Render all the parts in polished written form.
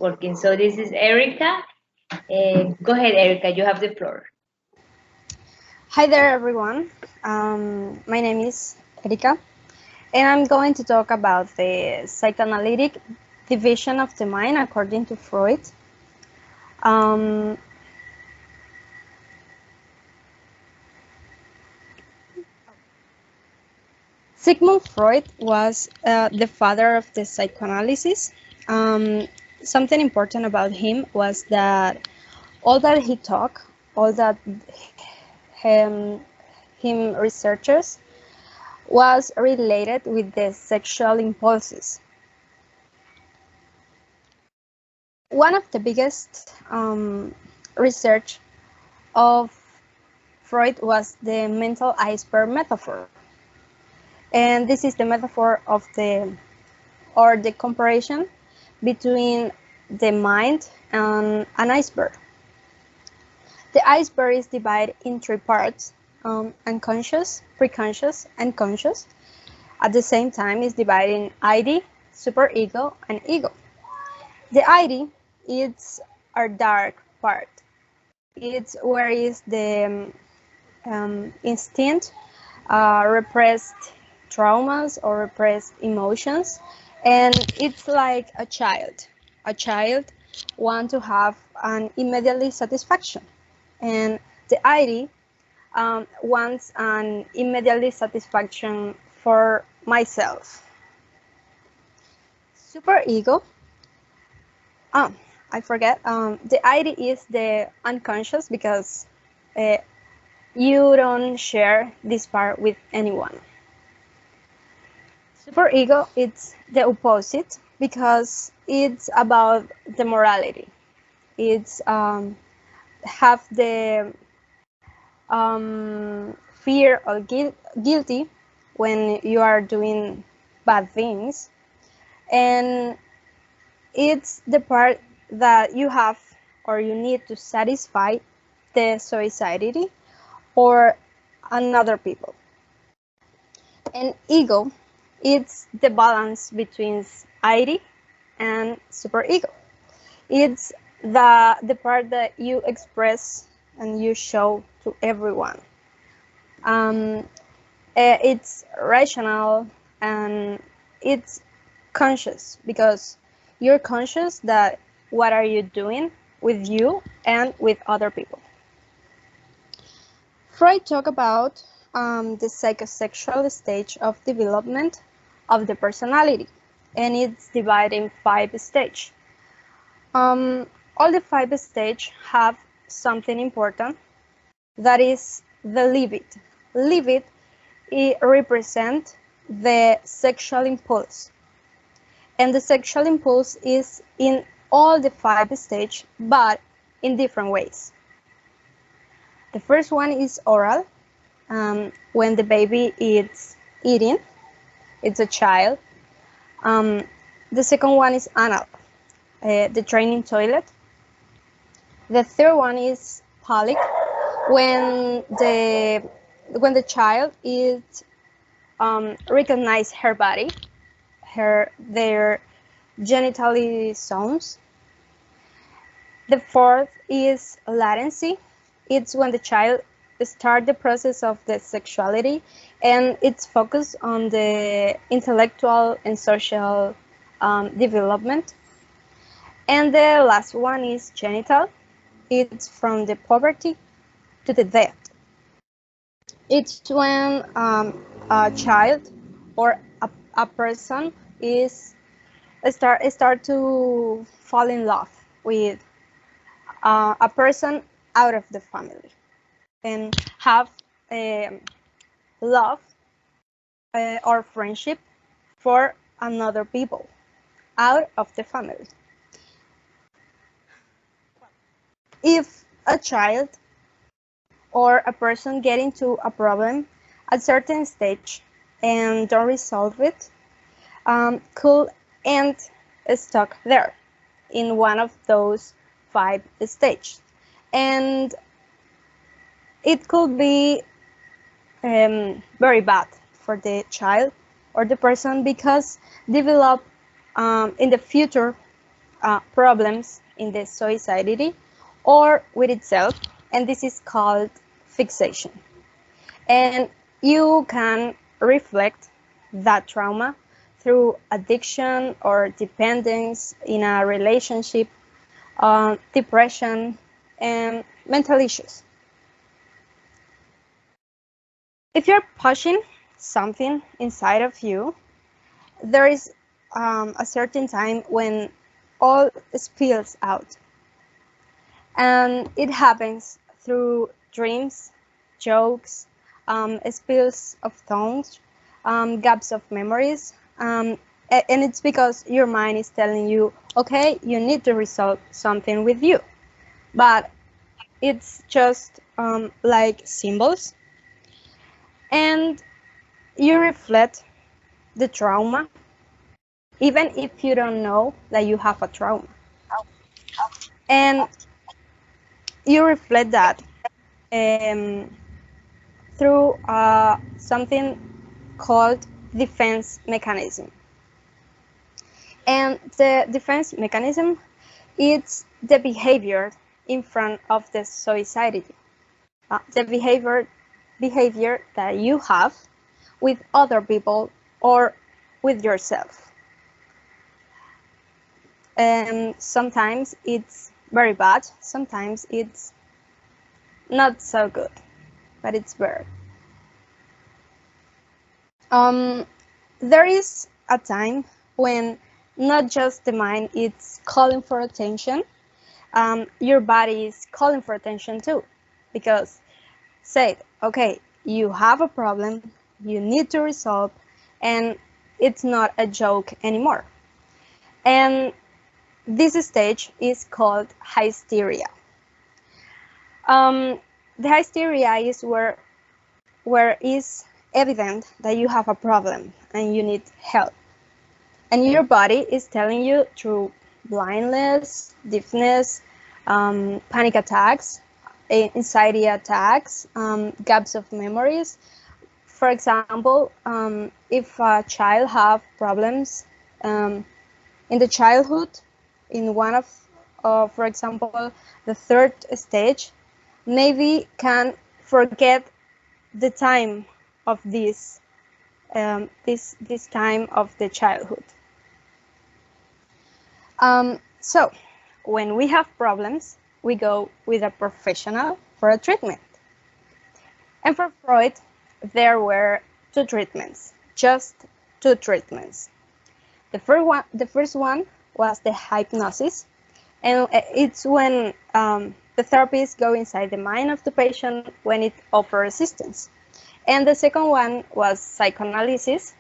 working. So this is Erika. Go ahead, Erika, you have the floor. Hi there, everyone. My name is Erika, and I'm going to talk about the psychoanalytic division of the mind according to Freud. Um, Sigmund Freud was the father of the psychoanalysis. Um, Something important about him was that all that he taught, all that him, him researchers, was related with the sexual impulses. One of the biggest research of Freud was the mental iceberg metaphor. And this is the metaphor of the comparison between the mind and an iceberg. The iceberg is divided in three parts, unconscious, preconscious, and conscious. At the same time, it's divided in ID, superego, and ego. The ID is our dark part. It's where is the instinct, repressed traumas or repressed emotions, and it's like a child. A child want to have an immediately satisfaction, and the ID wants an immediately satisfaction for myself. Superego. Oh, I forget. The ID is the unconscious because uh, you don't share this part with anyone. Superego, it's the opposite because it's about the morality. It's have the fear or guilty when you are doing bad things, and it's the part that you have or you need to satisfy the society or another people. And ego, it's the balance between ID and superego. It's the part that you express and you show to everyone. It's rational and it's conscious because you're conscious that what are you doing with you and with other people. Freud talked about the psychosexual stage of development of the personality, and it's divided in 5 stages. All the 5 stages have something important, that is the libido. Libido represents the sexual impulse, and the sexual impulse is in all the 5 stages, but in different ways. The first one is oral, when the baby is eating, it's a child. The second one is anal, the training toilet. The third one is phallic, when the child is recognize her body, their genital zones. The fourth is latency. It's when the child start the process of the sexuality, and it's focused on the intellectual and social development. And the last one is genital. It's from the puberty to the death. It's when a child or a person is start to fall in love with a person out of the family and have love or friendship for another people out of the family. If a child or a person get into a problem at certain stage and don't resolve it, could end stuck there in one of those 5 stages. And it could be very bad for the child or the person because develop in the future problems in the society or with itself, and this is called fixation. And you can reflect that trauma through addiction or dependence in a relationship, depression, and mental issues. If you're pushing something inside of you, there is a certain time when all spills out. And it happens through dreams, jokes, spills of thoughts, gaps of memories. And it's because your mind is telling you, okay, you need to resolve something with you. But it's just like symbols. And you reflect the trauma, even if you don't know that you have a trauma. And you reflect that through something called defense mechanism. And the defense mechanism is the behavior in front of the society, the behavior that you have with other people or with yourself. And sometimes it's very bad, sometimes it's not so good, but it's better. There is a time when not just the mind is calling for attention, your body is calling for attention too, because say, okay, you have a problem, you need to resolve, and it's not a joke anymore. And this stage is called hysteria. The hysteria is where is evident that you have a problem and you need help. And your body is telling you through blindness, deafness, panic attacks, anxiety attacks, gaps of memories. For example, if a child have problems in the childhood, in one of, for example, the third stage, maybe can forget the time of this time of the childhood. So when we have problems, we go with a professional for a treatment. And for Freud, there were two treatments, just two treatments. The first one was the hypnosis, and it's when the therapists go inside the mind of the patient when it offers assistance. And the second one was psychoanalysis.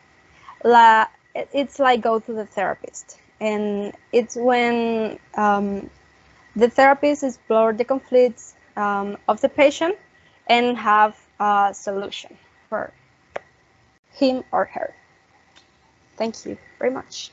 It's like go to the therapist, and it's when the therapist explore the conflicts of the patient and have a solution for him or her. Thank you very much.